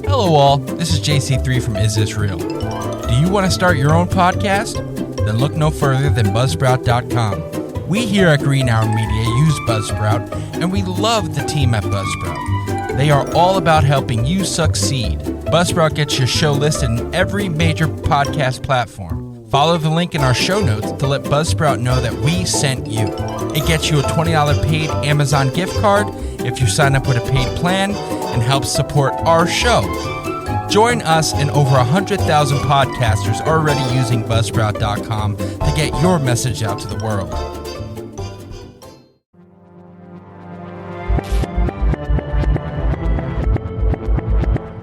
Hello all, this is JC3 from Is This Real? Do you want to start your own podcast? Then look no further than Buzzsprout.com. We here at Green Hour Media use Buzzsprout, and we love the team at Buzzsprout. They are all about helping you succeed. Buzzsprout gets your show listed in every major podcast platform. Follow the link in our show notes to let Buzzsprout know that we sent you. It gets you a $20 paid Amazon gift card if you sign up with a paid plan and helps support our show. Join us and over 100,000 podcasters already using Buzzsprout.com to get your message out to the world.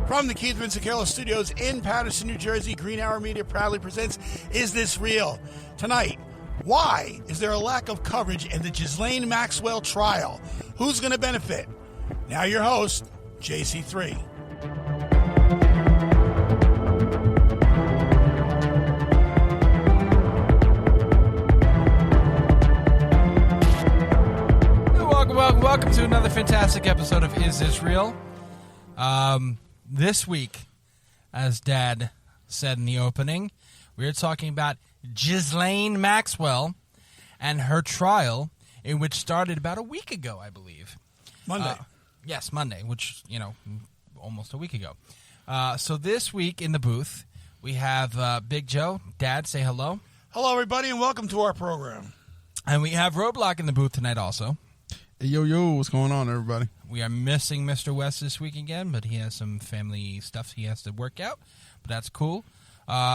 From the Keith Vincent Studios in Paterson, New Jersey, Green Hour Media proudly presents Is This Real? Tonight, why is there a lack of coverage in the Ghislaine Maxwell trial? Who's going to benefit? Now your host, JC3. Welcome to another fantastic episode of Is This Real? This week, as Dad said in the opening, we are talking about Ghislaine Maxwell and her trial, in which started about a week ago, I believe. Monday. Yes, Monday, which, almost a week ago. So this week in the booth, we have Big Joe. Dad, say hello. Hello, everybody, and welcome to our program. And we have Roadblock in the booth tonight also. Hey, yo, what's going on, everybody? We are missing Mr. West this week again, but he has some family stuff he has to work out, but that's cool.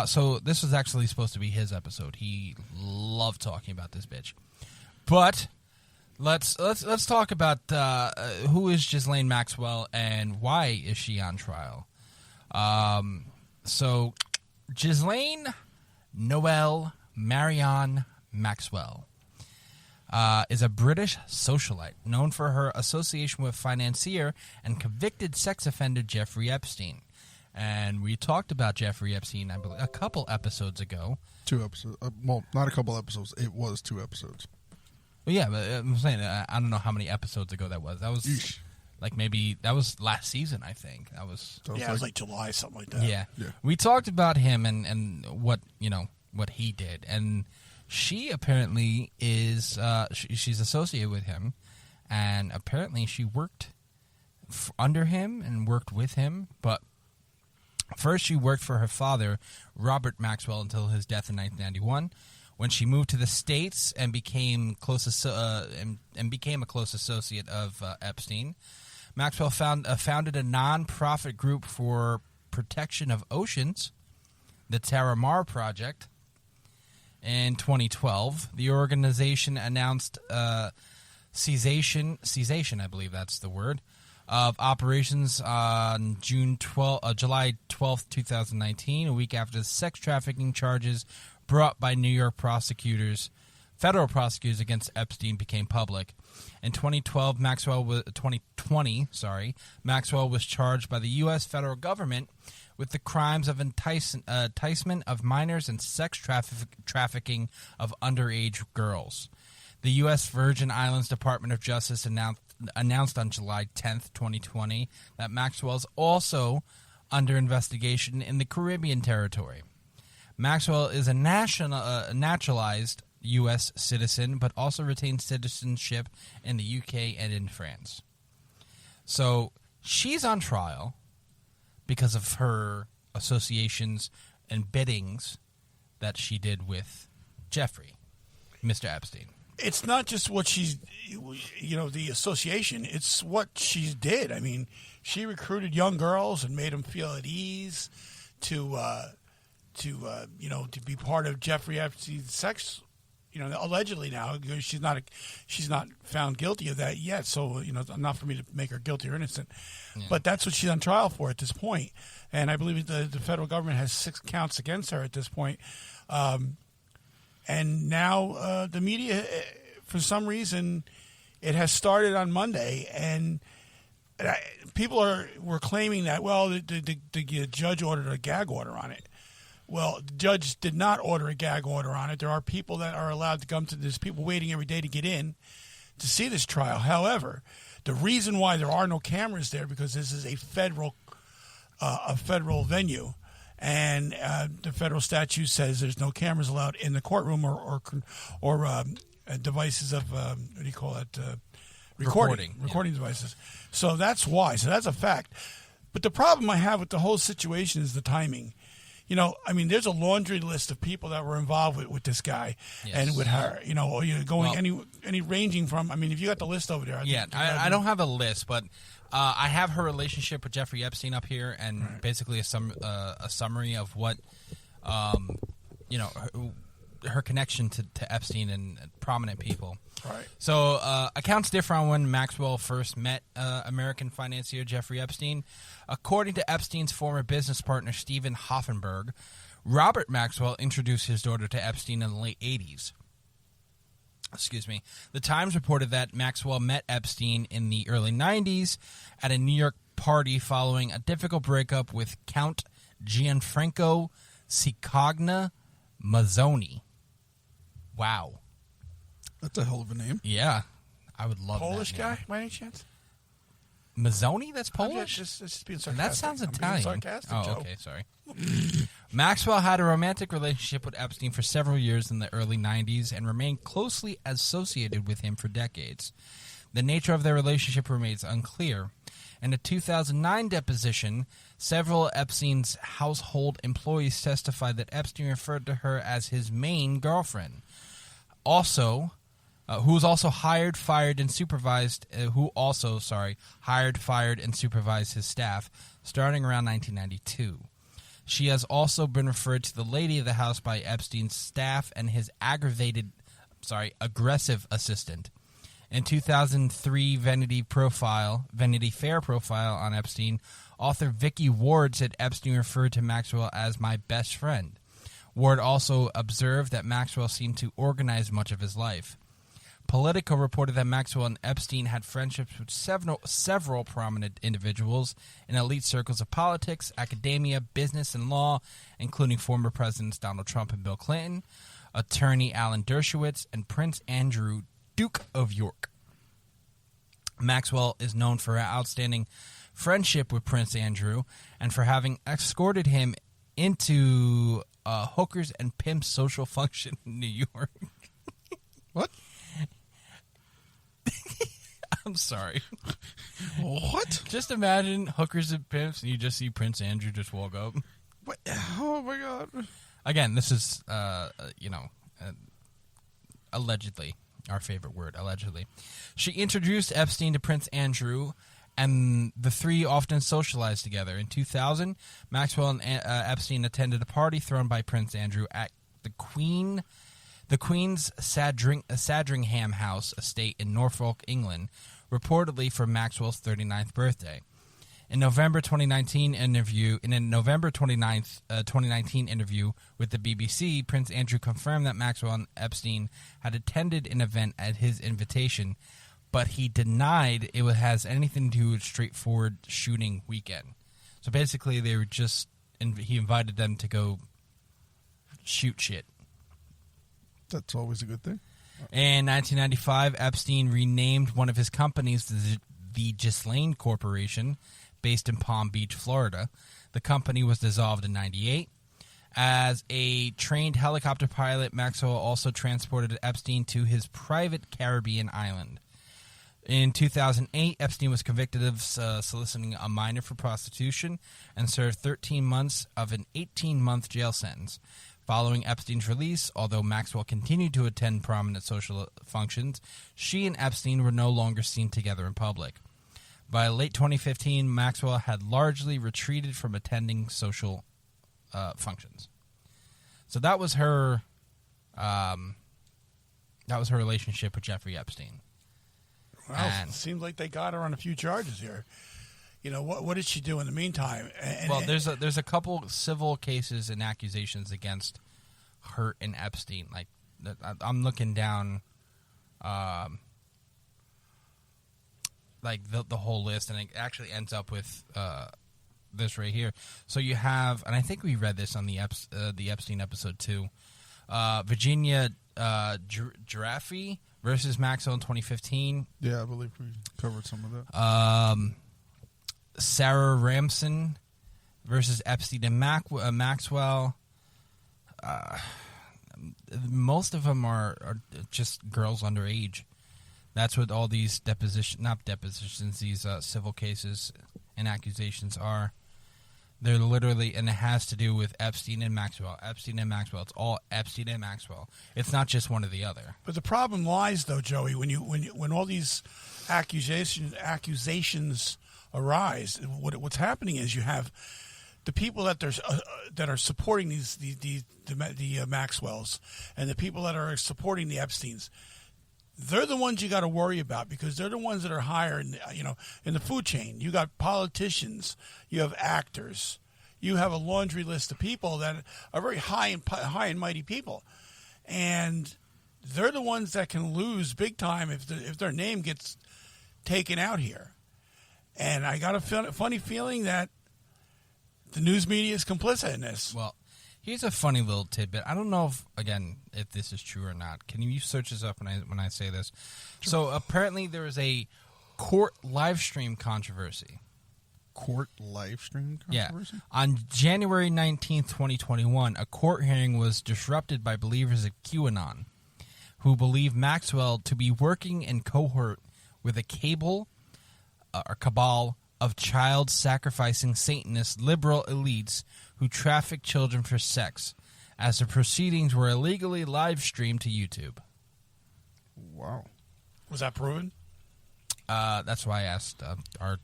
So this was actually supposed to be his episode. He loved talking about this bitch. But let's talk about who is Ghislaine Maxwell and why is she on trial. So Ghislaine Noel Marion Maxwell is a British socialite known for her association with financier and convicted sex offender Jeffrey Epstein. And we talked about Jeffrey Epstein, I believe, a couple episodes ago. 2 episodes. Well, not a couple episodes. It was 2 episodes. Well, yeah, but I'm saying, I don't know how many episodes ago that was. That was that was last season, I think. It was like July, something like that. Yeah. We talked about him and what he did. And she apparently is, she's associated with him, and apparently she worked under him and worked with him, but first she worked for her father, Robert Maxwell, until his death in 1991, when she moved to the States and became a close associate of Epstein. Maxwell founded a non-profit group for protection of oceans, the Terramar Project. In 2012, the organization announced cessation, I believe that's the word, of operations on July 12th, 2019, a week after the sex trafficking charges brought by New York federal prosecutors against Epstein became public. In 2020, Maxwell was charged by the U.S. federal government with the crimes of enticement of minors and sex trafficking of underage girls. The U.S. Virgin Islands Department of Justice announced on July 10th, 2020, that Maxwell is also under investigation in the Caribbean territory. Maxwell is a naturalized U.S. citizen, but also retains citizenship in the U.K. and in France. So she's on trial because of her associations and biddings that she did with Jeffrey, Mr. Epstein. It's not just what she's, the association. It's what she did. I mean, she recruited young girls and made them feel at ease to be part of Jeffrey Epstein's sex. Allegedly now, she's not found guilty of that yet. So, not for me to make her guilty or innocent. Yeah. But that's what she's on trial for at this point. And I believe the federal government has 6 counts against her at this point. And now the media, for some reason, it has started on Monday. And people were claiming that, well, the judge ordered a gag order on it. Well, the judge did not order a gag order on it. There are people that are allowed to come to this, people waiting every day to get in to see this trial. However, the reason why there are no cameras there because this is a federal a federal venue. And the federal statute says there's no cameras allowed in the courtroom or devices of what do you call it? Recording devices. So that's why. So that's a fact. But the problem I have with the whole situation is the timing. There's a laundry list of people that were involved with this guy and with her. Any ranging from. If you got the list over there. I don't have a list, but I have her relationship with Jeffrey Epstein up here, and basically a summary of what, her connection to Epstein and prominent people. Right. So accounts differ on when Maxwell first met American financier Jeffrey Epstein. According to Epstein's former business partner Stephen Hoffenberg, Robert Maxwell introduced his daughter to Epstein in the late 80s. The Times reported that Maxwell met Epstein in the early 90s at a New York party following a difficult breakup with Count Gianfranco Cicogna Mazzoni. Wow. That's a hell of a name. Yeah. I would love Polish that guy, by any chance? Mazzoni? That's Polish? Just being sarcastic. And that sounds I'm Italian. being sarcastic, oh, Joe. okay, sorry. Maxwell had a romantic relationship with Epstein for several years in the early 90s and remained closely associated with him for decades. The nature of their relationship remains unclear. In a 2009 deposition, several Epstein's household employees testified that Epstein referred to her as his main girlfriend. Who also hired, fired, and supervised his staff starting around 1992. She has also been referred to the lady of the house by Epstein's staff and his aggressive assistant. In 2003 Vanity Fair profile on Epstein, author Vicky Ward said Epstein referred to Maxwell as my best friend. Ward also observed that Maxwell seemed to organize much of his life. Politico reported that Maxwell and Epstein had friendships with several prominent individuals in elite circles of politics, academia, business, and law, including former presidents Donald Trump and Bill Clinton, attorney Alan Dershowitz, and Prince Andrew, Duke of York. Maxwell is known for her outstanding friendship with Prince Andrew and for having escorted him into hookers and pimps social function in New York. What? I'm sorry. What? Just imagine hookers and pimps, and you just see Prince Andrew just walk up. What? Oh my God! Again, this is, allegedly our favorite word. Allegedly, she introduced Epstein to Prince Andrew, and the three often socialized together. In 2000, Maxwell and Epstein attended a party thrown by Prince Andrew at the Queen's Sandringham House estate in Norfolk, England, reportedly for Maxwell's 39th birthday. In a November 2019 interview with the BBC, Prince Andrew confirmed that Maxwell and Epstein had attended an event at his invitation, but he denied it has anything to do with straightforward shooting weekend. So basically, they were he invited them to go shoot shit. That's always a good thing. In 1995, Epstein renamed one of his companies the Ghislaine Corporation, based in Palm Beach, Florida. The company was dissolved in 1998. As a trained helicopter pilot, Maxwell also transported Epstein to his private Caribbean island. In 2008, Epstein was convicted of soliciting a minor for prostitution and served 13 months of an 18-month jail sentence. Following Epstein's release, although Maxwell continued to attend prominent social functions, she and Epstein were no longer seen together in public. By late 2015, Maxwell had largely retreated from attending social functions. So that was her. That was her relationship with Jeffrey Epstein. Well, it seems like they got her on a few charges here. What did she do in the meantime? There's a couple civil cases and accusations against her and Epstein. Like, I'm looking down, the whole list, and it actually ends up with this right here. So you have, and I think we read this on the Epstein episode too. Virginia Giraffe versus Maxwell in 2015. Yeah, I believe we covered some of that. Sarah Ramson versus Epstein and Maxwell. Most of them are just girls underage. That's what all these these civil cases and accusations are. They're literally, and it has to do with Epstein and Maxwell. Epstein and Maxwell. It's all Epstein and Maxwell. It's not just one or the other. But the problem lies, though, Joey, when all these accusations arise. What's happening is you have the people that are supporting the Maxwells and the people that are supporting the Epsteins. They're the ones you got to worry about because they're the ones that are higher in the food chain. You got politicians, you have actors, you have a laundry list of people that are very high and mighty people, and they're the ones that can lose big time if their name gets taken out here. And I got a funny feeling that the news media is complicit in this. Well, here's a funny little tidbit. I don't know if this is true or not. Can you search this up when I say this? Sure. So apparently there is a court live stream controversy. Court live stream controversy? Yeah. On January 19th, 2021, a court hearing was disrupted by believers of QAnon who believe Maxwell to be working in cohort with a cabal of child-sacrificing Satanist liberal elites who traffic children for sex, as the proceedings were illegally live-streamed to YouTube. Wow. Was that proven? That's why I asked our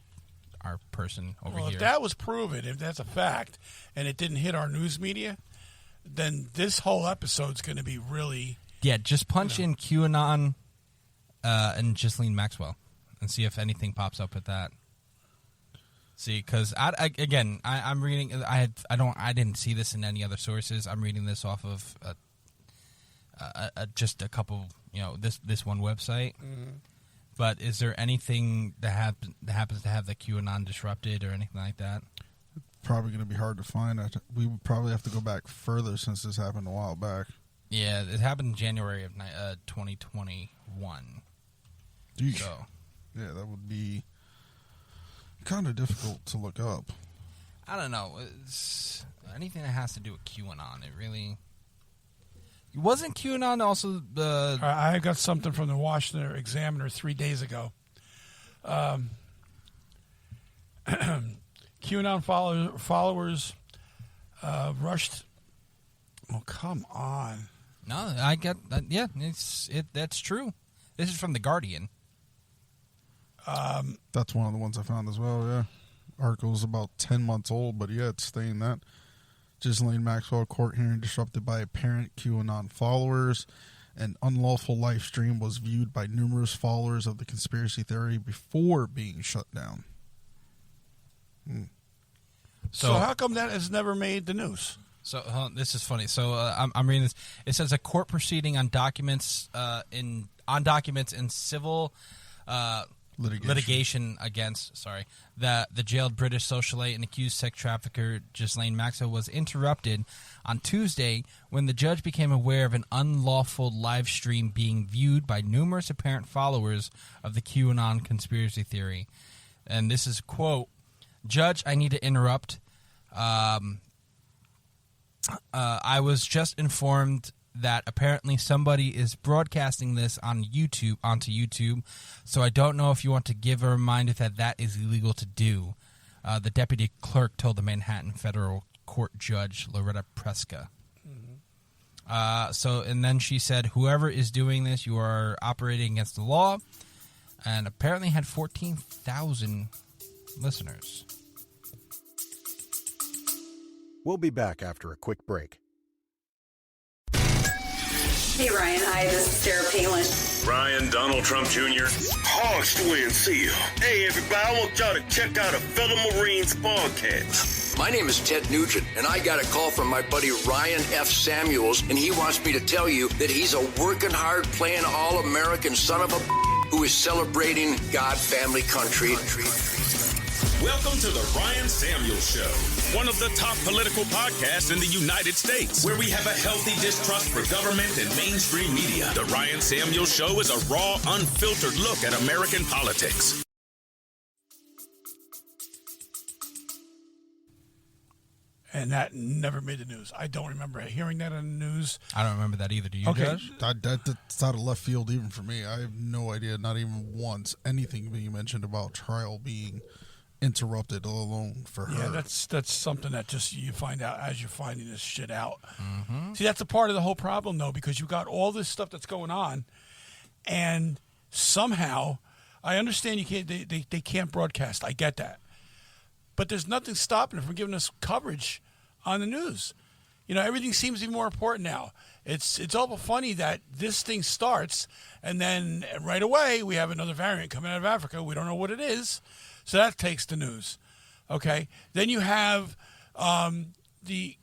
person over here. If that was proven, if that's a fact, and it didn't hit our news media, then this whole episode's going to be really... Yeah, just punch in QAnon and Ghislaine Maxwell and see if anything pops up with that. See, because I'm reading. I didn't see this in any other sources. I'm reading this off of just a couple. This one website. Mm-hmm. But is there anything that happens to have the QAnon disrupted or anything like that? Probably going to be hard to find. We would probably have to go back further since this happened a while back. Yeah, it happened in January of 2021. So, yeah, that would be kind of difficult to look up. I don't know. It's anything that has to do with QAnon. It really wasn't QAnon also the. I got something from the Washington Examiner 3 days ago. QAnon followers rushed. Oh, come on! No, I get that. Yeah, that's true. This is from The Guardian. That's one of the ones I found as well, yeah. Article's about 10 months old, but yeah, it's saying that. Ghislaine Maxwell court hearing disrupted by apparent QAnon followers. An unlawful live stream was viewed by numerous followers of the conspiracy theory before being shut down. So how come that has never made the news? So this is funny. So I'm reading this. It says a court proceeding on documents in civil litigation against the jailed British socialite and accused sex trafficker Ghislaine Maxwell was interrupted on Tuesday when the judge became aware of an unlawful live stream being viewed by numerous apparent followers of the QAnon conspiracy theory. And this is, quote, "Judge, I need to interrupt. I was just informed that apparently somebody is broadcasting this onto YouTube, so I don't know if you want to give a reminder that is illegal to do," the deputy clerk told the Manhattan federal court judge Loretta Preska. Mm-hmm. And then she said, "Whoever is doing this, you are operating against the law," and apparently had 14,000 listeners. We'll be back after a quick break. Hey, Ryan. Hi, this is Sarah Palin. Ryan, Donald Trump Jr. Hogs to win, see you. Hey, everybody, I want y'all to check out a fellow Marines podcast. My name is Ted Nugent, and I got a call from my buddy Ryan F. Samuels, and he wants me to tell you that he's a working hard, playing all-American son of a who is celebrating God, family, country. Welcome to the Ryan Samuels Show, one of the top political podcasts in the United States, where we have a healthy distrust for government and mainstream media. The Ryan Samuels Show is a raw, unfiltered look at American politics. And that never made the news. I don't remember hearing that on the news. I don't remember that either. Do you, Josh? That's out of left field even for me. I have no idea, not even once, anything being mentioned about trial being interrupted, let alone for her. Yeah, that's something that just you find out as you're finding this shit out. Mm-hmm. See, that's a part of the whole problem, though, because you got all this stuff that's going on, and somehow, I understand you can't. They can't broadcast. I get that, but there's nothing stopping them from giving us coverage on the news. You know, everything seems to be more important now. It's awful funny that this thing starts, and then right away we have another variant coming out of Africa. We don't know what it is. So that takes the news, okay? Then you have the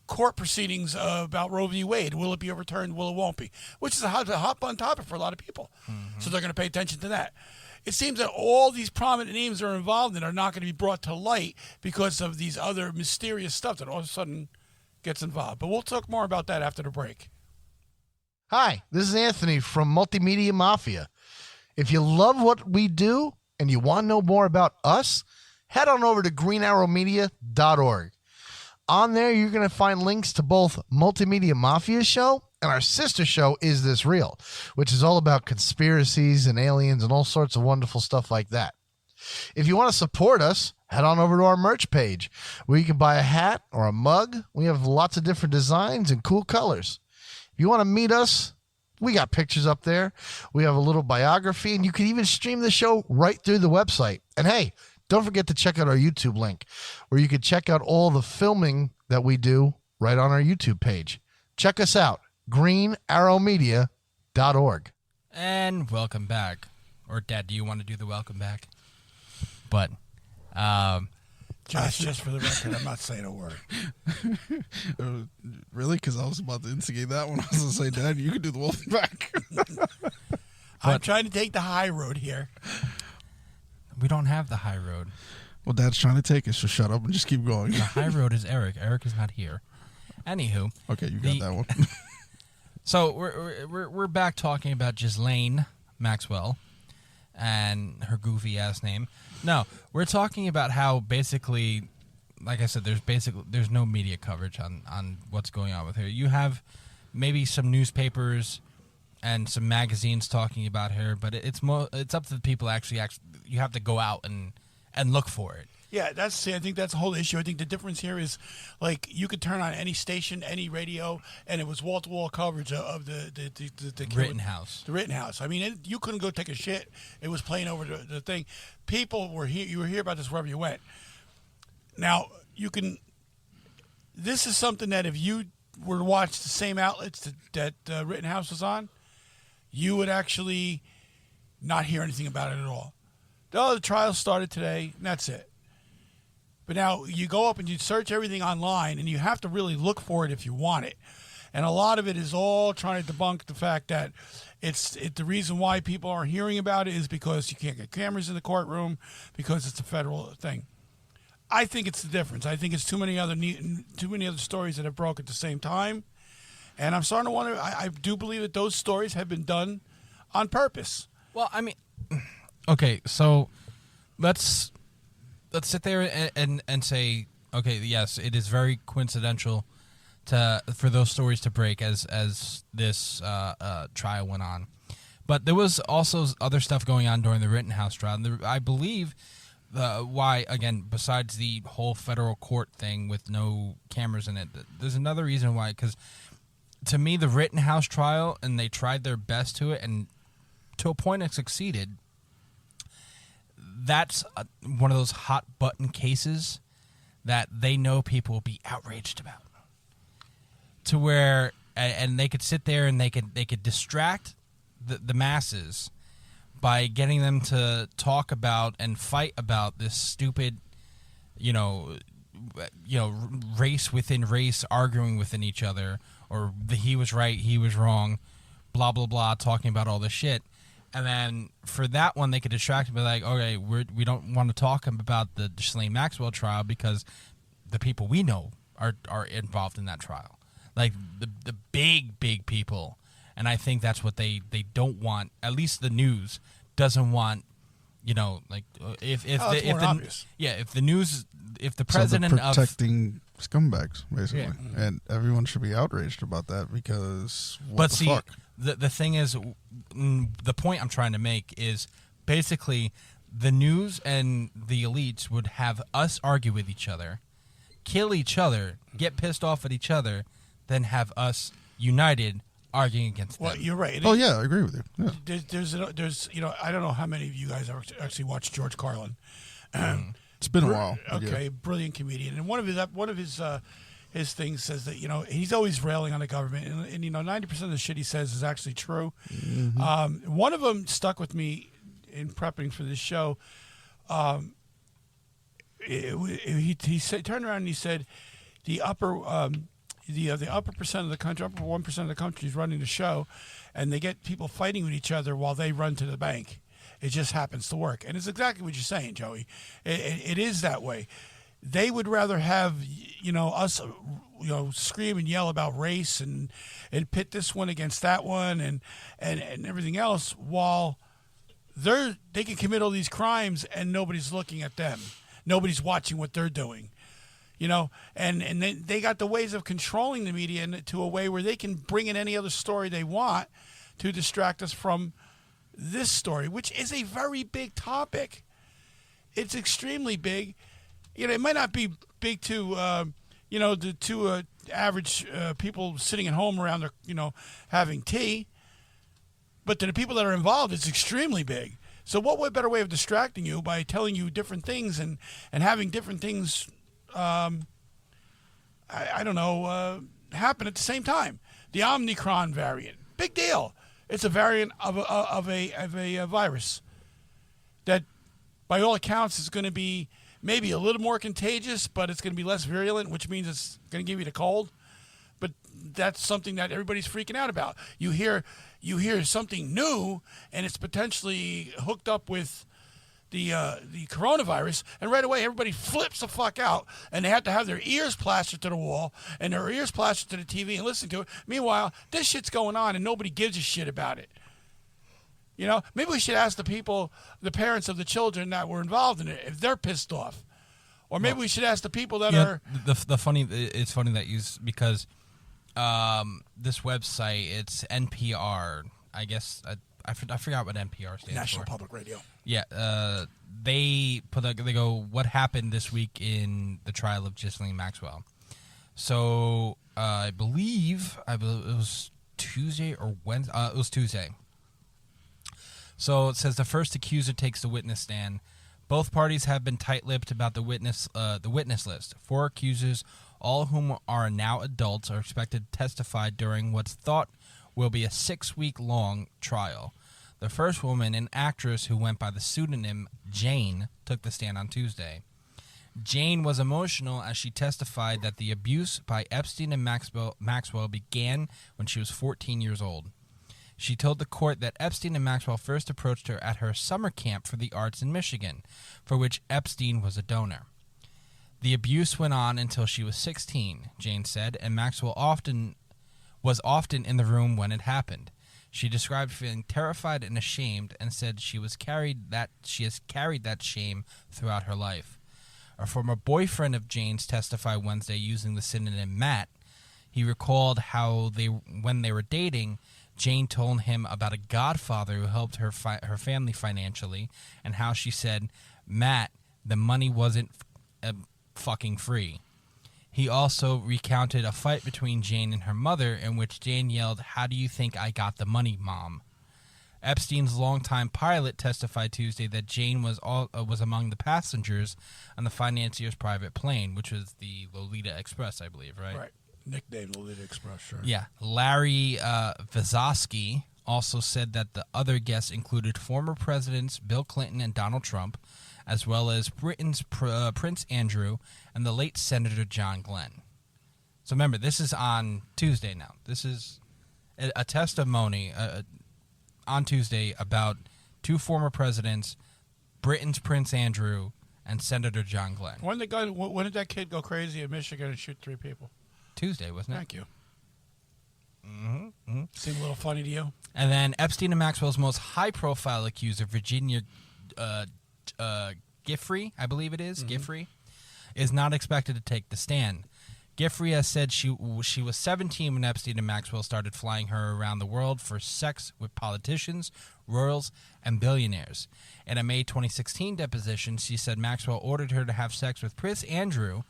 court proceedings about Roe v. Wade. Will it be overturned? Will it won't be? Which is a hot button topic for a lot of people. Mm-hmm. So they're going to pay attention to that. It seems that all these prominent names that are involved in are not going to be brought to light because of these other mysterious stuff that all of a sudden gets involved. But we'll talk more about that after the break. Hi, this is Anthony from Multimedia Mafia. If you love what we do, and you want to know more about us, head on over to greenarrowmedia.org. On there, you're going to find links to both Multimedia Mafia show and our sister show, Is This Real?, which is all about conspiracies and aliens and all sorts of wonderful stuff like that. If you want to support us, head on over to our merch page where you can buy a hat or a mug. We have lots of different designs and cool colors. If you want to meet us, we got pictures up there. We have a little biography, and you can even stream the show right through the website. And hey, don't forget to check out our YouTube link, where you can check out all the filming that we do right on our YouTube page. Check us out, greenarrowmedia.org. And welcome back. Or, Dad, do you want to do the welcome back? But, Josh, just for the record, I'm not saying a word. Really? Because I was about to instigate that one. I was going to say, Dad, you can do the welcome back. I'm trying to take the high road here. We don't have the high road. Well, Dad's trying to take us, so shut up and just keep going. The high road is Eric. Eric is not here. Anywho. Okay, you got that one. So we're back talking about Ghislaine Maxwell and her goofy ass name. No, we're talking about how basically, like I said, there's no media coverage on what's going on with her. You have maybe some newspapers and some magazines talking about her, but it's up to the people actually. You have to go out and look for it. Yeah, I think that's the whole issue. I think the difference here is, like, you could turn on any station, any radio, and it was wall-to-wall coverage of the Rittenhouse. The Rittenhouse. I mean, you couldn't go take a shit. It was playing over the thing. People were here. You were hear about this wherever you went. Now, you can. This is something that if you were to watch the same outlets that Rittenhouse was on, you would actually not hear anything about it at all. Oh, the trial started today, and that's it. But now you go up and you search everything online, and you have to really look for it if you want it. And a lot of it is all trying to debunk the fact that the reason why people aren't hearing about it is because you can't get cameras in the courtroom, because it's a federal thing. I think it's the difference. I think it's too many other stories that have broke at the same time. And I'm starting to wonder, I do believe that those stories have been done on purpose. Well, I mean, okay, so let's sit there and say, okay, yes, it is very coincidental for those stories to break as this trial went on. But there was also other stuff going on during the Rittenhouse trial. And I believe why, again, besides the whole federal court thing with no cameras in it, there's another reason why. Because to me, the Rittenhouse trial, and they tried their best to it, and to a point it succeeded. That's one of those hot button cases that they know people will be outraged about. To where, and they could sit there and they could distract the masses by getting them to talk about and fight about this stupid, race within race, arguing within each other, or he was right, he was wrong, blah blah blah, talking about all this shit. And then for that one, they could distract and be like, okay, we don't want to talk about the Ghislaine Maxwell trial because the people we know are involved in that trial. Like the big people. And I think that's what they don't want. At least the news doesn't want, if obvious. Yeah, if the news, if the president so protecting scumbags, basically. And everyone should be outraged about that because what the fuck? The thing is, the point I'm trying to make is basically the news and the elites would have us argue with each other, kill each other, get pissed off at each other, then have us united arguing against them. Well, you're right. Oh, yeah, I agree with you. Yeah. There's I don't know how many of you guys ever actually watched George Carlin. It's been a while. Okay, brilliant comedian. And one of his things says that, he's always railing on the government. And 90% of the shit he says is actually true. Mm-hmm. One of them stuck with me in prepping for this show. He said, turned around and he said, the upper percent of the country, upper 1% of the country is running the show, and they get people fighting with each other while they run to the bank. It just happens to work, and it's exactly what you're saying, Joey. It is that way. They would rather have us scream and yell about race and pit this one against that one and everything else, while they can commit all these crimes and nobody's looking at them. Nobody's watching what they're doing. And they got the ways of controlling the media to a way where they can bring in any other story they want to distract us from this story, which is a very big topic. It's extremely big. It might not be big to average people sitting at home around their, having tea, but to the people that are involved, it's extremely big. So what better way of distracting you by telling you different things and having different things happen at the same time? The Omicron variant, big deal. It's a variant of a virus that, by all accounts, is going to be maybe a little more contagious, but it's going to be less virulent, which means it's going to give you the cold. But that's something that everybody's freaking out about. You hear something new, and it's potentially hooked up with the coronavirus, and right away everybody flips the fuck out, and they have to have their ears plastered to the wall and their ears plastered to the TV and listen to it. Meanwhile, this shit's going on, and nobody gives a shit about it. Maybe we should ask the parents of the children that were involved in it, if they're pissed off, or maybe we should ask the people that are. It's funny that because this website, it's NPR. I guess I forgot what NPR stands National for. Public Radio. Yeah, they go, what happened this week in the trial of Ghislaine Maxwell. So I believe it was Tuesday or Wednesday. It was Tuesday. So it says the first accuser takes the witness stand. Both parties have been tight-lipped about the witness list. 4 accusers, all of whom are now adults, are expected to testify during what's thought will be a 6-week-long trial. The first woman, an actress who went by the pseudonym Jane, took the stand on Tuesday. Jane was emotional as she testified that the abuse by Epstein and Maxwell began when she was 14 years old. She told the court that Epstein and Maxwell first approached her at her summer camp for the arts in Michigan, for which Epstein was a donor. The abuse went on until she was 16, Jane said, and Maxwell was often in the room when it happened. She described feeling terrified and ashamed and said she has carried that shame throughout her life. A former boyfriend of Jane's testified Wednesday using the synonym Matt. He recalled how when they were dating, Jane told him about a godfather who helped her family financially, and how she said, "Matt, the money wasn't fucking free." He also recounted a fight between Jane and her mother, in which Jane yelled, "How do you think I got the money, Mom?" Epstein's longtime pilot testified Tuesday that Jane was among the passengers on the financier's private plane, which was the Lolita Express, I believe, right? Right. Nicknamed Lolita Express, sure. Yeah. Larry Vazosky also said that the other guests included former presidents Bill Clinton and Donald Trump, as well as Britain's Prince Andrew and the late Senator John Glenn. So remember, this is on Tuesday now. This is a testimony on Tuesday about 2 former presidents, Britain's Prince Andrew and Senator John Glenn. When did that kid go crazy in Michigan and shoot 3 people? Tuesday, wasn't it? Thank you. Seemed a little funny to you? And then Epstein and Maxwell's most high-profile accuser, Virginia Giuffre, I believe it is, Giuffre, is not expected to take the stand. Giuffria said she was 17 when Epstein and Maxwell started flying her around the world for sex with politicians, royals, and billionaires. In a May 2016 deposition, she said Maxwell ordered her to have sex with Prince Andrew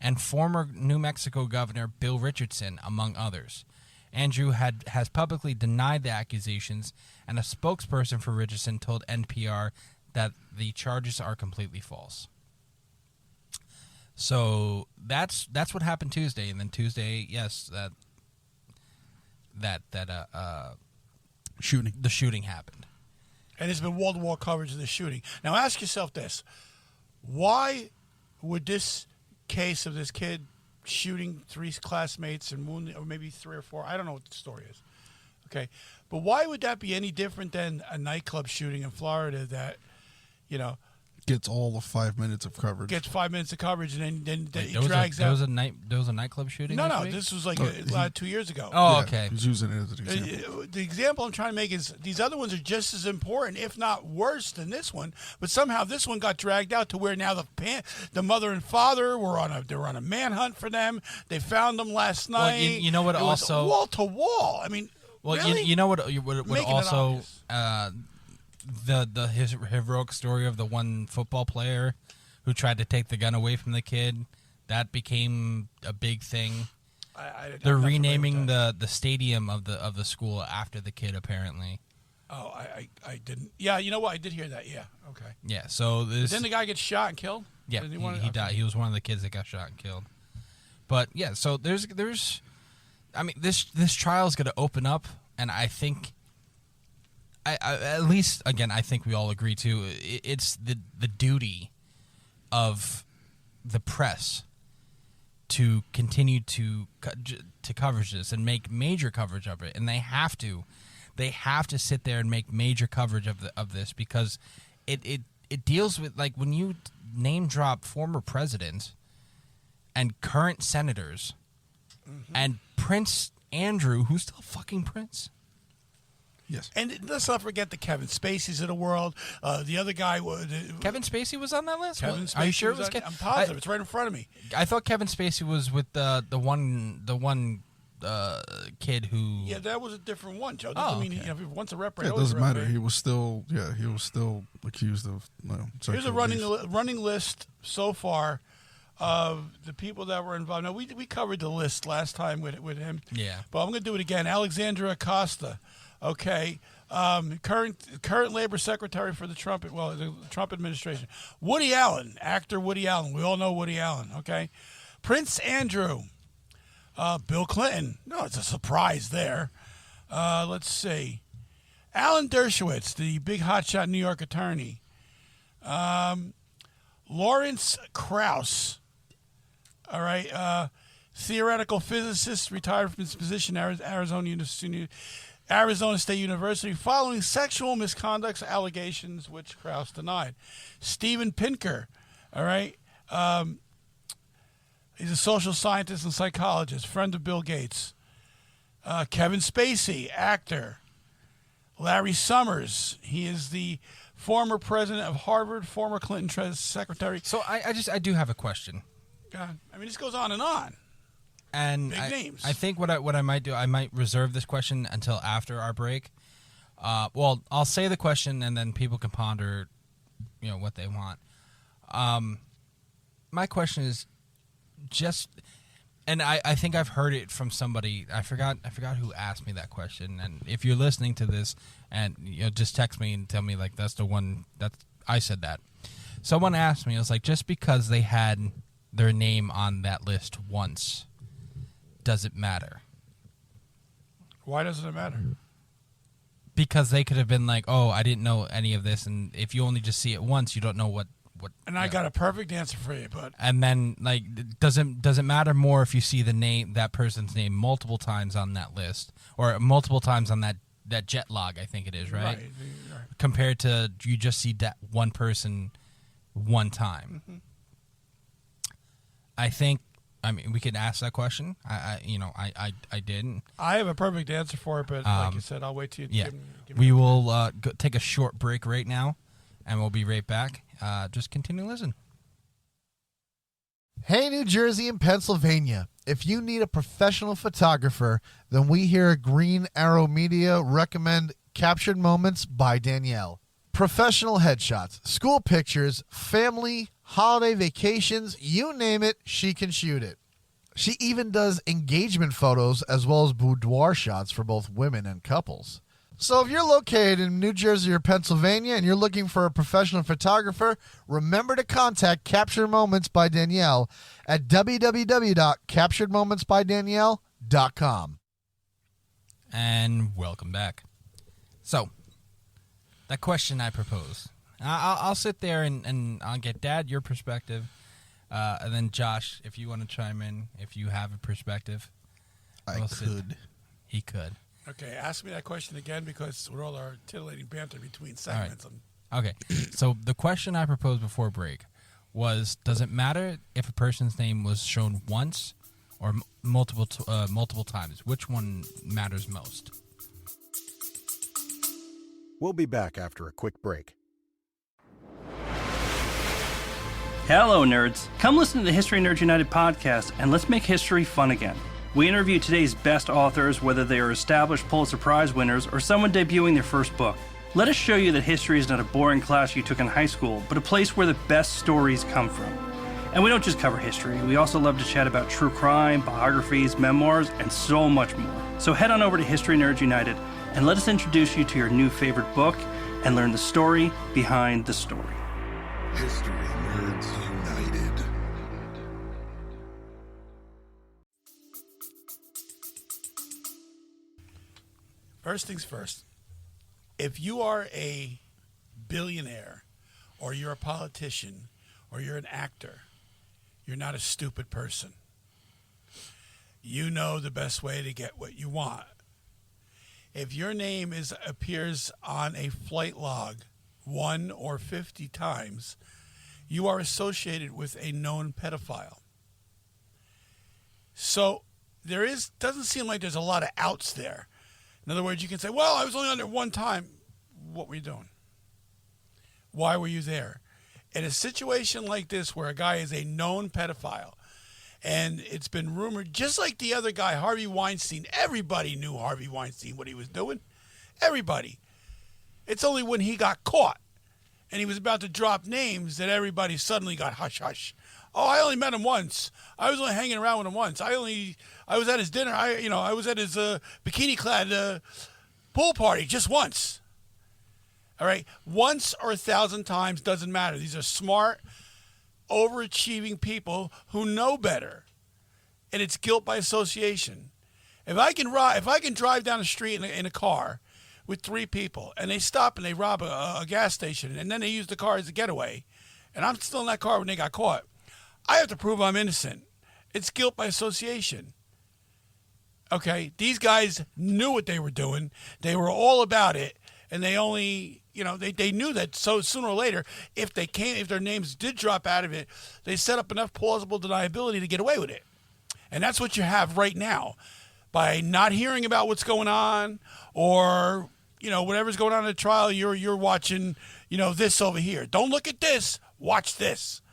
and former New Mexico Governor Bill Richardson, among others. Andrew has publicly denied the accusations, and a spokesperson for Richardson told NPR that the charges are completely false. So that's what happened Tuesday, and then Tuesday, yes, that Shooting. the shooting happened. And there's been wall-to-wall coverage of the shooting. Now, ask yourself this. Why would this case of this kid shooting 3 classmates and wounding, or maybe 3 or 4, I don't know what the story is, okay? But why would that be any different than a nightclub shooting in Florida that, Gets all the 5 minutes of coverage. gets 5 minutes of coverage and then Wait, it drags there out? was a nightclub shooting. No, week? this was like 2 years ago. Oh, Yeah, okay. He's using it as an example. The example I'm trying to make is these other ones are just as important, if not worse, than this one. But somehow this one got dragged out to where now the mother and father were on a manhunt for them. They found them last night. Well, you know what? It Also, was wall to wall. I mean, well, really? you know what Making it also obvious. his heroic story of the one football player who tried to take the gun away from the kid, that became a big thing. I'm They're not familiar renaming with the stadium of the school after the kid, apparently. Oh, I didn't. Yeah, you know what? I did hear that. Yeah. Okay. Yeah, so this. Didn't the guy get shot and killed? Yeah, Didn't he died. He was one of the kids that got shot and killed. But yeah, so there's, I mean, this trial is going to open up, and I think, I at least again, I think we all agree too. It's the duty of the press to continue to coverage this and make major coverage of it, and they have to sit there and make major coverage of this because it deals with, like, when you name drop former presidents and current senators and Prince Andrew, who's still fucking Prince. Yes. And let's not forget the Kevin Spaceys of the world. The other guy was Kevin Spacey was on that list. Kevin Spacey. Are you sure it was on- Kevin? I'm positive. It's right in front of me. I thought Kevin Spacey was with the one kid who. Yeah, that was a different one, Joe. Oh, Doesn't mean okay. if he wants a rep, It doesn't matter. He was still accused of Here's a sexual abuse. running list so far of the people that were involved. Now, we covered the list last time with him. Yeah. But I'm going to do it again. Alexandra Acosta, okay, current labor secretary for the Trump administration. Woody Allen, actor Woody Allen. We all know Woody Allen, okay. Prince Andrew, Bill Clinton. No, it's a surprise there. Let's see. Alan Dershowitz, the big hotshot New York attorney. Lawrence Krauss. All right. Theoretical physicist, retired from his position at Arizona State University following sexual misconduct allegations, which Krauss denied. Steven Pinker. All right. He's a social scientist and psychologist, friend of Bill Gates. Kevin Spacey, actor. Larry Summers. He is the former president of Harvard, former Clinton secretary. So I do have a question. God, I mean, this goes on and on. And Big names. I think what I might do, I might reserve this question until after our break. Well, I'll say the question and then people can ponder, what they want. My question is just, and I think I've heard it from somebody. I forgot who asked me that question. And if you're listening to this, and just text me and tell me, like, that's the one that I said that. Someone asked me, it was like, just because they had their name on that list once, does it matter? Why doesn't it matter? Because they could have been like, oh, I didn't know any of this, and if you only just see it once, you don't know what. And I got a perfect answer for you, bud. And then, like, does it matter more if you see that person's name multiple times on that list, or multiple times on that jet log? I think it is, right? Right. Compared to you just see that one person one time. Mm-hmm. I mean, we could ask that question. I didn't. I have a perfect answer for it, but like you said, I'll wait till you. Yeah, give we me will take a short break right now, and we'll be right back. Just continue to listen. Hey, New Jersey and Pennsylvania. If you need a professional photographer, then we here at Green Arrow Media recommend Captured Moments by Danielle. Professional headshots, school pictures, family, holiday vacations, you name it, she can shoot it. She even does engagement photos as well as boudoir shots for both women and couples. So if you're located in New Jersey or Pennsylvania and you're looking for a professional photographer, remember to contact Captured Moments by Danielle at www.capturedmomentsbydanielle.com. And welcome back. So, that question I propose. I'll sit there and I'll get Dad your perspective, and then Josh, if you want to chime in, if you have a perspective. He could. Okay, ask me that question again because we're all our titillating banter between segments. Right. Okay, so the question I proposed before break was, does it matter if a person's name was shown once or multiple times? Which one matters most? We'll be back after a quick break. Hello, nerds. Come listen to the History Nerds United podcast, and let's make history fun again. We interview today's best authors, whether they are established Pulitzer Prize winners or someone debuting their first book. Let us show you that history is not a boring class you took in high school, but a place where the best stories come from. And we don't just cover history, we also love to chat about true crime, biographies, memoirs, and so much more. So head on over to History Nerds United and let us introduce you to your new favorite book and learn the story behind the story. History Nerds United. First things first, if you are a billionaire or you're a politician or you're an actor, you're not a stupid person. You know the best way to get what you want. If your name appears on a flight log 1 or 50 times, you are associated with a known pedophile. So doesn't seem like there's a lot of outs there. In other words, you can say, well, I was only on there one time. What were you doing? Why were you there? In a situation like this where a guy is a known pedophile, and it's been rumored, just like the other guy, Harvey Weinstein, everybody knew Harvey Weinstein, what he was doing. Everybody. It's only when he got caught and he was about to drop names that everybody suddenly got hush-hush. Oh, I only met him once. I was only hanging around with him once. I was at his dinner. I was at his bikini-clad pool party just once. All right? Once or 1,000 times doesn't matter. These are smart, overachieving people who know better. And it's guilt by association. If I can drive down the street in a car with 3 people and they stop and they rob a gas station and then they use the car as a getaway, and I'm still in that car when they got caught, I have to prove I'm innocent. It's guilt by association. Okay? These guys knew what they were doing. They were all about it. And they only, they knew that. So sooner or later, if their names did drop out of it, they set up enough plausible deniability to get away with it. And that's what you have right now. By not hearing about what's going on or, whatever's going on in the trial, you're watching, this over here. Don't look at this. Watch this.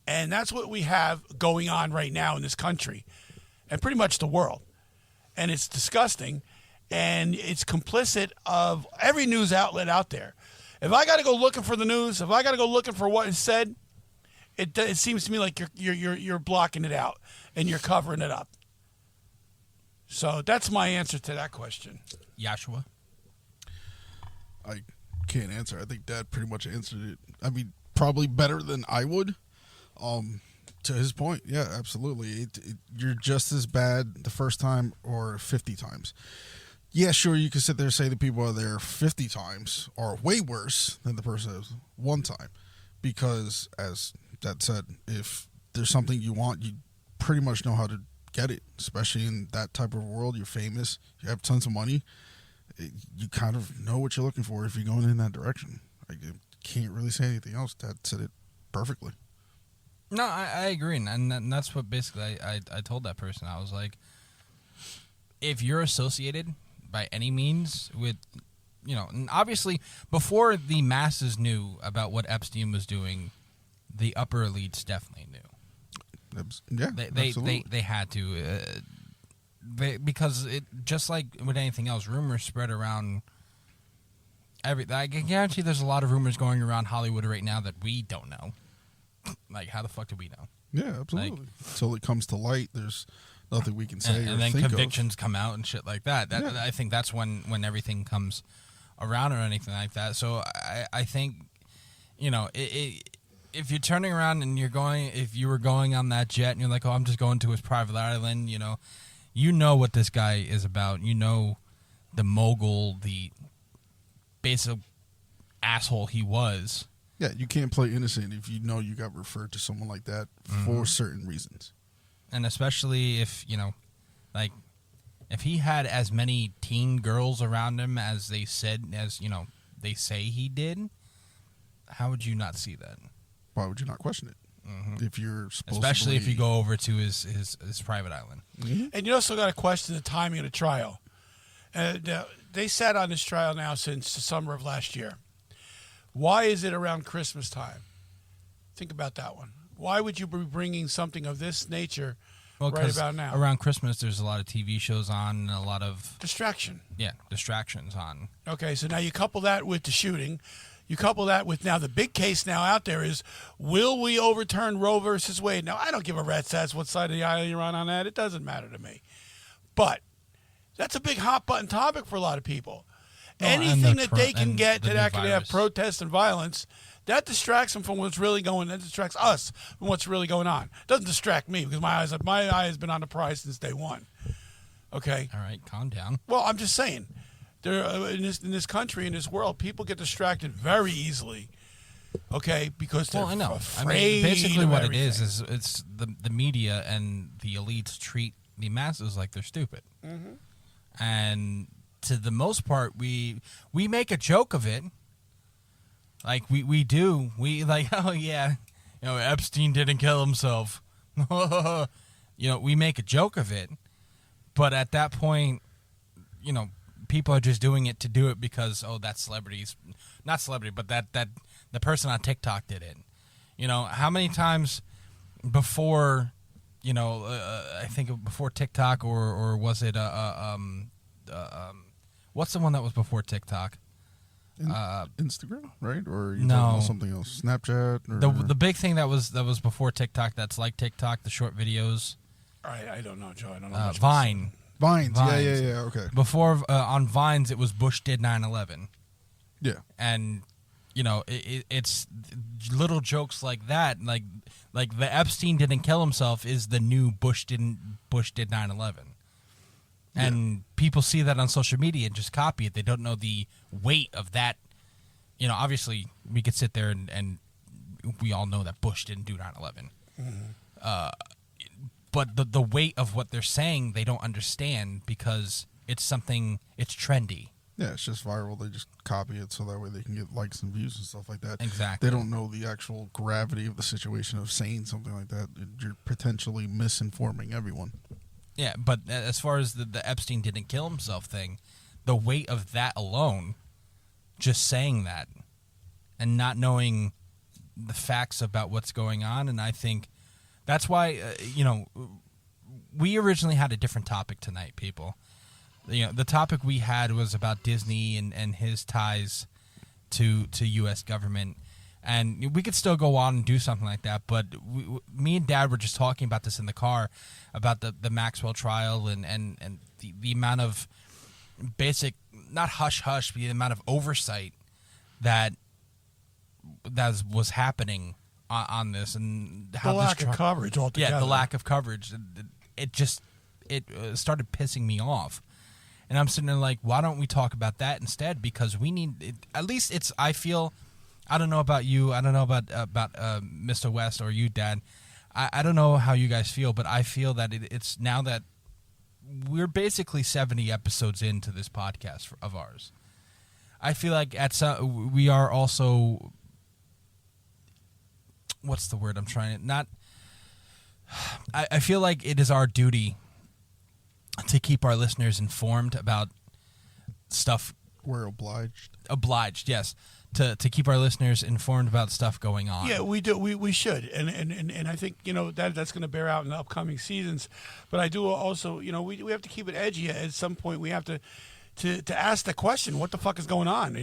And that's what we have going on right now in this country and pretty much the world. And it's disgusting. And it's complicit of every news outlet out there. If I got to go looking for the news, if I got to go looking for what is said, it seems to me like you're blocking it out and you're covering it up. So that's my answer to that question. Yashua? I can't answer. I think Dad pretty much answered it. I mean, probably better than I would. To his point, yeah, absolutely. You're just as bad the first time or 50 times. Yeah, sure, you can sit there and say the people are there 50 times are way worse than the person that was one time. Because, as Dad said, if there's something you want, you pretty much know how to get it. Especially in that type of world, you're famous, you have tons of money. You kind of know what you're looking for if you're going in that direction. I can't really say anything else. Dad said it perfectly. No, I agree, and that's what basically I told that person. I was like, if you're associated by any means with, and obviously before the masses knew about what Epstein was doing, the upper elites definitely knew. Yeah, they had to. Because it just like with anything else, rumors spread around. I can guarantee there's a lot of rumors going around Hollywood right now that we don't know. Like, how the fuck do we know? Yeah, absolutely. Like, until it comes to light, there's nothing we can say. And then convictions come out and shit like that. I think that's when everything comes around or anything like that. So I think, if you're turning around and if you were going on that jet and you're like, oh, I'm just going to his private island, you know what this guy is about. You know the mogul, the basic asshole he was. Yeah, you can't play innocent if you know you got referred to someone like that for certain reasons. And especially if, if he had as many teen girls around him as they say he did, how would you not see that? Why would you not question it? If you're supposed especially to if you go over to his private island. And you also got to question the timing of the trial. They sat on this trial now since the summer of last year. Why is it around Christmas time? Think about that one. Why would you be bringing something of this nature right about now? Around Christmas, there's a lot of TV shows on and a lot of... distraction. Yeah, distractions on. Okay, so now you couple that with the shooting. You couple that with now the big case now out there is, will we overturn Roe versus Wade? Now, I don't give a rat's ass what side of the aisle you're on that. It doesn't matter to me. But that's a big hot-button topic for a lot of people. Anything that they can get that can have protests and violence, that distracts them from what's really going on. That distracts us from what's really going on. It doesn't distract me because my eye has been on the prize since day one. Okay? All right, calm down. Well, I'm just saying. In this country, in this world, people get distracted very easily. Okay? Because they're afraid. Basically what everything. it is it's the media and the elites treat the masses like they're stupid. Mm-hmm. And... to the most part, we make a joke of it. Like, we do. We, like, oh, yeah, Epstein didn't kill himself. We make a joke of it. But at that point, people are just doing it to do it because, oh, that's celebrities. Not celebrity, but that the person on TikTok did it. How many times before, I think before TikTok or was it what's the one that was before TikTok? Instagram, right? Or no, talking about something else? Snapchat? Or... The big thing that was before TikTok that's like TikTok, the short videos. I don't know, Joe. I don't know. Vines. Yeah, okay. Before, on Vines, it was Bush did 9/11. Yeah. And, it's little jokes like that. Like the Epstein didn't kill himself is the new Bush did 9/11. And people see that on social media and just copy it. They don't know the weight of that. Obviously, we could sit there and we all know that Bush didn't do 9/11. Mm-hmm. But the weight of what they're saying, they don't understand because it's trendy. Yeah, it's just viral. They just copy it so that way they can get likes and views and stuff like that. Exactly. They don't know the actual gravity of the situation of saying something like that. You're potentially misinforming everyone. Yeah, but as far as the Epstein didn't kill himself thing, the weight of that alone, just saying that and not knowing the facts about what's going on, and I think that's why, we originally had a different topic tonight, people. The topic we had was about Disney and his ties to U.S. government. And we could still go on and do something like that, but me and Dad were just talking about this in the car, about the Maxwell trial and the amount of basic, not hush-hush, but the amount of oversight that was happening on this. And how the lack of coverage altogether. Yeah, the lack of coverage. It started pissing me off. And I'm sitting there like, why don't we talk about that instead? Because we need, at least I feel... I don't know about you. I don't know about Mr. West or you, Dad. I don't know how you guys feel, but I feel that it's now that we're basically 70 episodes into this podcast of ours. I feel like we are also, what's the word I'm trying to, not, I feel like it is our duty to keep our listeners informed about stuff We're obliged. Obliged, yes, to keep our listeners informed about stuff going on. Yeah, we do. We should, and I think that's going to bear out in the upcoming seasons. But I do also, we have to keep it edgy. At some point, we have to ask the question, what the fuck is going on?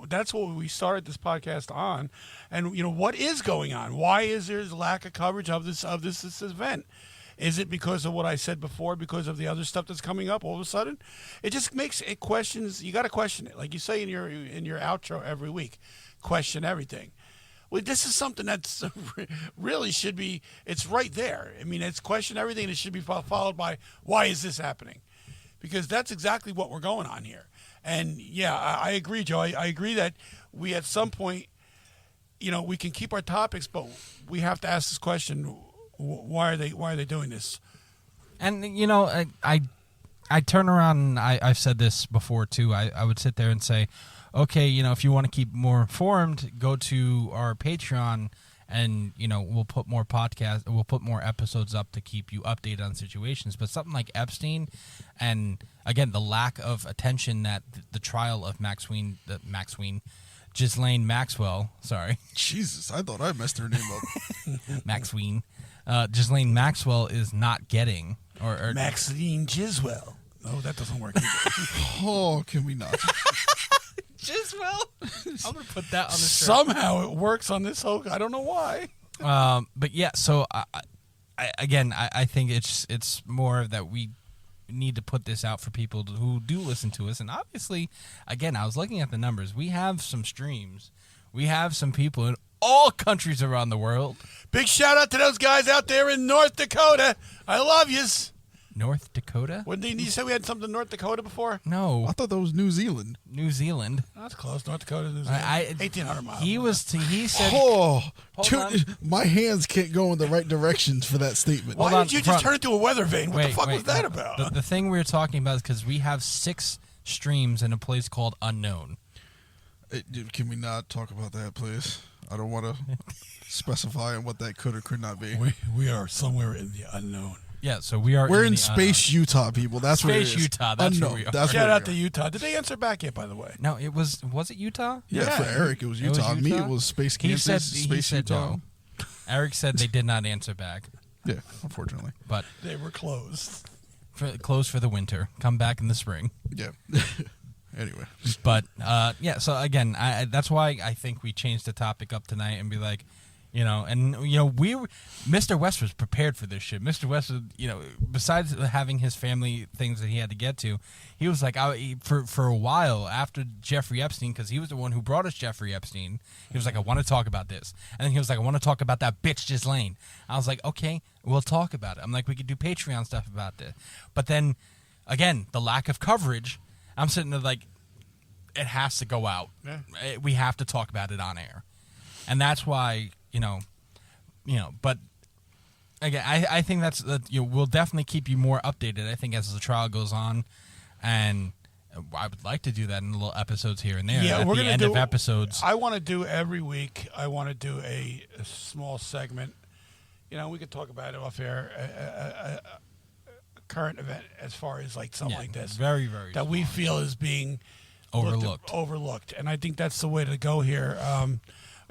That's what we started this podcast on, and what is going on? Why is there lack of coverage of this event? Is it because of what I said before? Because of the other stuff that's coming up all of a sudden? It just makes it questions. You got to question it, like you say in your outro every week. Question everything. Well, this is something that's really should be. It's right there. I mean, it's question everything, and it should be followed by why is this happening? Because that's exactly what we're going on here. And yeah, I agree, Joe. I agree that we at some point, we can keep our topics, but we have to ask this question. Why are they doing this? And I turn around and I've said this before too. I would sit there and say, okay, if you want to keep more informed, go to our Patreon, and we'll put more episodes up to keep you updated on situations. But something like Epstein, and again the lack of attention that the trial of Ghislaine Maxwell. Sorry, Jesus, I thought I messed her name up. Maxwell. Ghislaine Maxwell is not getting, or Maxine Giswell. No, that doesn't work either. Oh, can we not? Giswell? I'm going to put that on the shirt. Somehow it works on this whole, I don't know why. But yeah, so I think it's more that we need to put this out for people who do listen to us. And obviously, again, I was looking at the numbers. We have some streams. We have some people in all countries around the world. Big shout out to those guys out there in North Dakota. I love yous. North Dakota? You said we had something in North Dakota before? No. I thought that was New Zealand. New Zealand. That's close. North Dakota, New Zealand. 1,800 miles. He said... My hands can't go in the right directions for that statement. Why did you just turn it to a weather vane? What the fuck was that about? The thing we were talking about is because we have 6 streams in a place called Unknown. Can we not talk about that, please? I don't want to specify on what that could or could not be. We are somewhere in the unknown. Yeah, so we're in space, Utah, people. That's where it is. Space, Utah. That's unknown. where we are. That's Shout out to Utah. Did they answer back yet, by the way? No, it was it Utah? Yeah, for Eric, it was Utah. Me, it was Space Kansas, Space Utah. No. Eric said they did not answer back. Yeah, unfortunately. But they were closed. Closed for the winter. Come back in the spring. Yeah. Anyway. But, so again, that's why I think we changed the topic up tonight and be like, Mr. West was prepared for this shit. Mr. West was, besides having his family things that he had to get to, he was like, for a while after Jeffrey Epstein, because he was the one who brought us Jeffrey Epstein, he was like, I want to talk about this. And then he was like, I want to talk about that bitch Ghislaine. I was like, okay, we'll talk about it. I'm like, we could do Patreon stuff about this. But then, again, the lack of coverage, I'm sitting there like, it has to go out. Yeah. We have to talk about it on air. And that's why... but again, I think we'll definitely keep you more updated. I think as the trial goes on, and I would like to do that in little episodes here and there. Yeah, we're gonna do episodes. I want to do every week. I want to do a small segment. We could talk about it off air. A current event as far as like something like this, very, very that small. we feel is being overlooked, and I think that's the way to go here.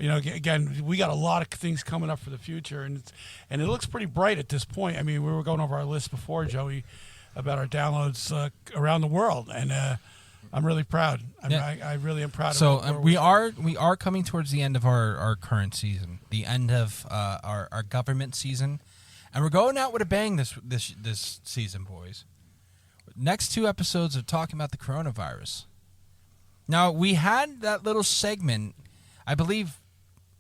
Again, we got a lot of things coming up for the future, and it looks pretty bright at this point. I mean, we were going over our list before, Joey, about our downloads around the world, and I'm really proud. I really am proud. So we are coming towards the end of our current season, the end of our government season, and we're going out with a bang this season, boys. Next 2 episodes are talking about the coronavirus. Now, we had that little segment, I believe.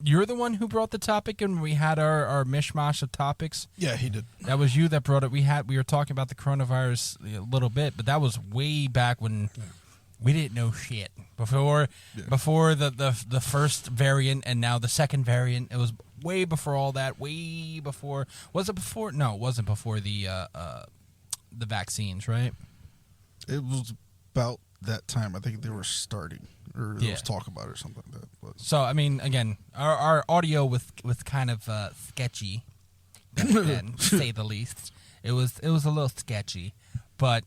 You're the one who brought the topic, and we had our mishmash of topics. Yeah, he did. That was you that brought it. We were talking about the coronavirus a little bit, but that was way back when we didn't know shit. Before the first variant and now the second variant. It was way before all that. Way before. Was it before? No, it wasn't before the vaccines, right? It was about that time. I think they were starting. Or there was talk about it or something like that. But. So, I mean, again, our audio was kind of sketchy, to say the least. It was a little sketchy. But,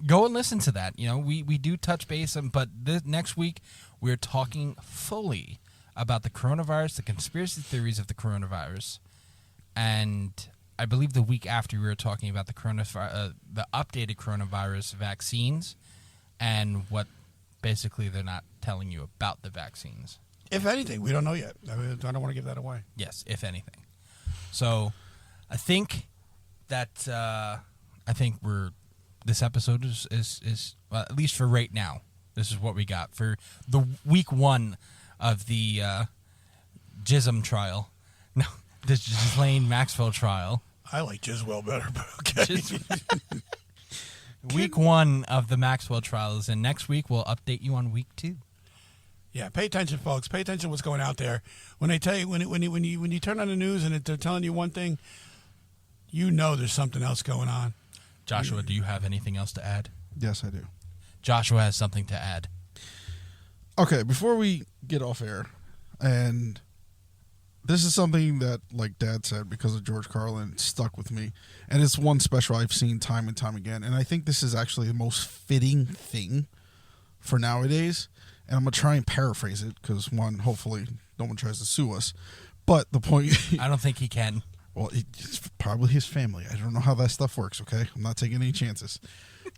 go and listen to that. We do touch base, but next week we're talking fully about the coronavirus, the conspiracy theories of the coronavirus, and I believe the week after we were talking about the updated coronavirus vaccines and what basically they're not telling you about the vaccines. If anything, we don't know yet. I don't want to give that away. Yes, if anything. So I think that this episode is well, at least for right now, this is what we got for the week 1 of the Ghism trial. No, the Ghislaine Maxwell trial. I like Giswell better, but okay. Week 1 of the Maxwell trials, and next week we'll update you on week 2. Yeah, pay attention, folks. Pay attention to what's going out there. When they tell you, when you turn on the news and they're telling you one thing, there's something else going on. Joshua, do you have anything else to add? Yes, I do. Joshua has something to add. Okay, before we get off air, and this is something that, like Dad said, because of George Carlin, stuck with me. And it's one special I've seen time and time again. And I think this is actually the most fitting thing for nowadays. And I'm going to try and paraphrase it because, one, hopefully no one tries to sue us. But the point... I don't think he can. Well, it's probably his family. I don't know how that stuff works, okay? I'm not taking any chances.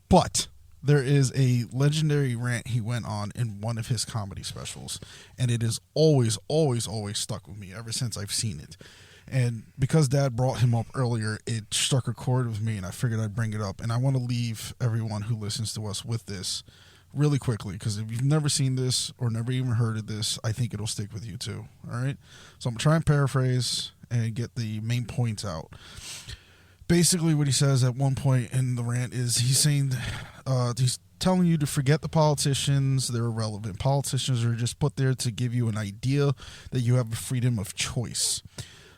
But there is a legendary rant he went on in one of his comedy specials. And it is always, always, always stuck with me ever since I've seen it. And because Dad brought him up earlier, it struck a chord with me, and I figured I'd bring it up. And I want to leave everyone who listens to us with this really quickly, because if you've never seen this or never even heard of this, I think it'll stick with you too. All right? So I'm going to try and paraphrase and get the main points out. Basically, what he says at one point in the rant is he's saying, he's telling you to forget the politicians. They're irrelevant. Politicians are just put there to give you an idea that you have a freedom of choice.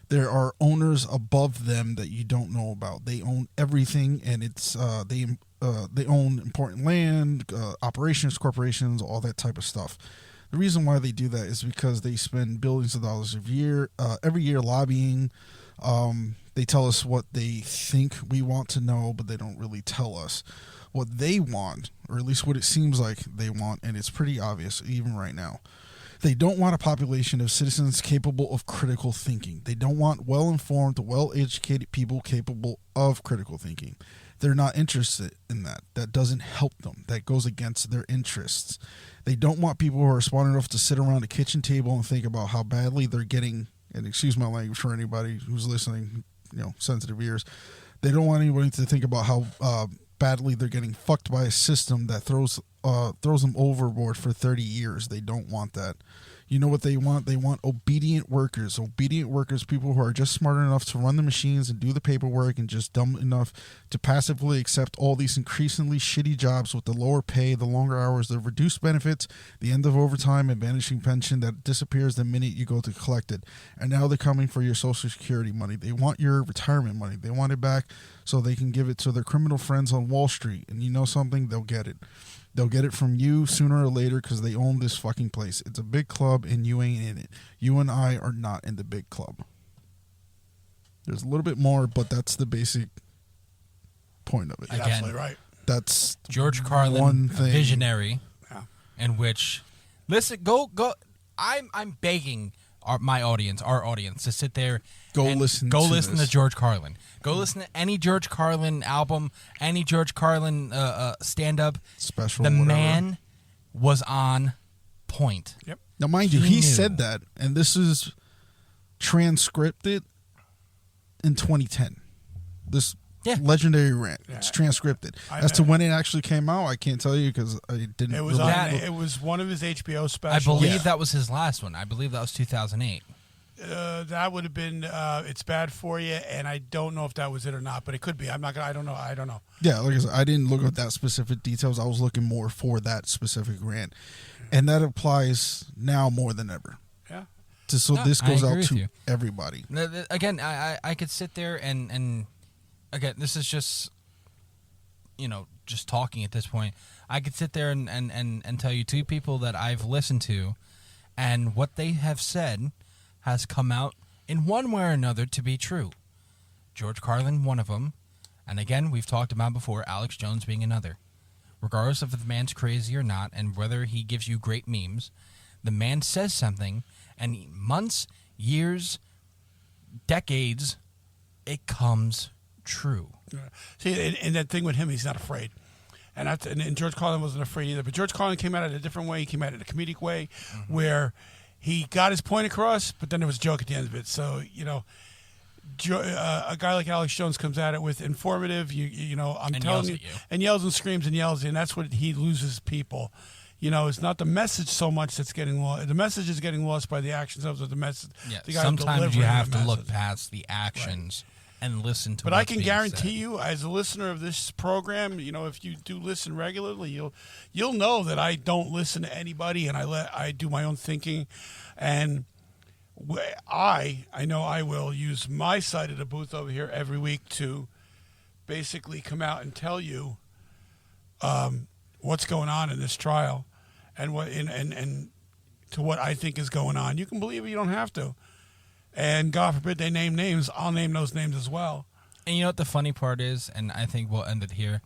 There are owners above them that you don't know about. They own everything, and it's they own important land, operations, corporations, all that type of stuff. The reason why they do that is because they spend billions of dollars every year lobbying. They tell us what they think we want to know, but they don't really tell us what they want, or at least what it seems like they want, and it's pretty obvious even right now. They don't want a population of citizens capable of critical thinking. They don't want well-informed, well-educated people capable of critical thinking. They're not interested in that. That doesn't help them. That goes against their interests. They don't want people who are smart enough to sit around a kitchen table and think about how badly they're getting, and excuse my language for anybody who's listening, sensitive ears. They don't want anybody to think about how badly they're getting fucked by a system that throws them overboard for 30 years. They don't want that. You know what they want? They want obedient workers. Obedient workers, people who are just smart enough to run the machines and do the paperwork and just dumb enough to passively accept all these increasingly shitty jobs with the lower pay, the longer hours, the reduced benefits, the end of overtime, and vanishing pension that disappears the minute you go to collect it. And now they're coming for your Social Security money. They want your retirement money. They want it back so they can give it to their criminal friends on Wall Street. And you know something? They'll get it. They'll get it from you sooner or later because they own this fucking place. It's a big club, and you ain't in it. You and I are not in the big club. There's a little bit more, but that's the basic point of it. You're absolutely right. That's George Carlin, one thing. Visionary, Yeah. in which, listen, go. I'm begging our audience, to sit there. Go and listen to George Carlin. Go listen to any George Carlin album, any George Carlin stand-up. Special, The whatever. man was on point. Yep. Now, mind you, He he knew. said that, and this is transcribed in 2010. This legendary rant. It's transcripted. As to when it actually came out, I can't tell you because I didn't. It was really it was one of his HBO I specials. believe that was his last one. I believe that was 2008. That would have been It's Bad For You, and I don't know if that was it or not, but it could be. I don't know. Yeah, like I said, I didn't look at that specific details. I was looking more for that specific rant, and that applies now more than ever. Yeah. So No, this I goes agree out with to you. everybody. Again, I could sit there and again, this is just, just talking at this point. I could sit there and tell you two people that I've listened to, and what they have said has come out in one way or another to be true. George Carlin, one of them, and again, we've talked about before, Alex Jones being another. regardless if the man's crazy or not, and whether he gives you great memes, the man says something, and months, years, decades, it comes true. See, and that thing with him, he's not afraid. And George Carlin wasn't afraid either. But George Carlin came at it a different way. He came at it in a comedic way where he got his point across, but then there was a joke at the end of it. So, a guy like Alex Jones comes at it with informative, I'm telling you, and yells and screams and yells, and that's what he loses people. It's not the message so much that's getting lost. The message is getting lost by the actions of the message. Yeah, the guy sometimes you have to look past the actions and listen to But what's I can being guarantee said. you, as a listener of this program, if you do listen regularly, you'll know that I don't listen to anybody, and I do my own thinking, and I know I will use my side of the booth over here every week to basically come out and tell you what's going on in this trial, and what and to what I think is going on. You can believe it, you don't have to. And God forbid they name names, I'll name those names as well. And you know what the funny part is, and I think we'll end it here.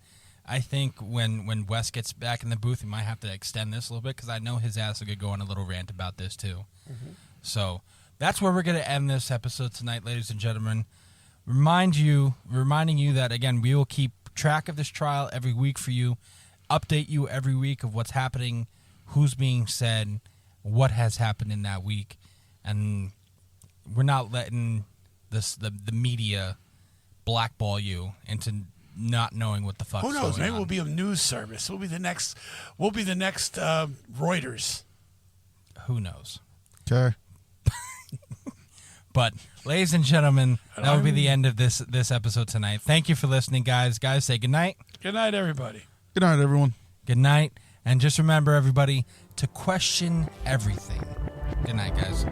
I think when Wes gets back in the booth, we might have to extend this a little bit because I know his ass will go on a little rant about this too. Mm-hmm. So that's where we're going to end this episode tonight, ladies and gentlemen. Reminding you that, again, we will keep track of this trial every week for you, update you every week of what's happening, who's being said, what has happened in that week, and we're not letting the media blackball you into not knowing what the fuck's going on. Who knows? Maybe we'll be a news service. We'll be the next Reuters. Who knows? Okay. But, ladies and gentlemen, that will be the end of this episode tonight. Thank you for listening, guys. Guys, say good night. Good night, everybody. Good night, everyone. Good night. And just remember, everybody, to question everything. Good night, guys.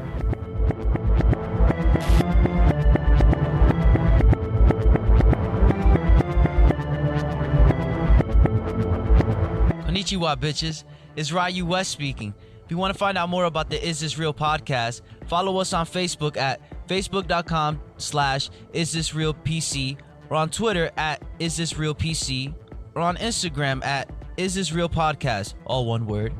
Konnichiwa, bitches. It's Ryu West speaking. If you want to find out more about the Is This Real podcast, follow us on Facebook at facebook.com/isthisrealpc, or on Twitter at isthisrealpc, or on Instagram at isthisrealpodcast, all one word.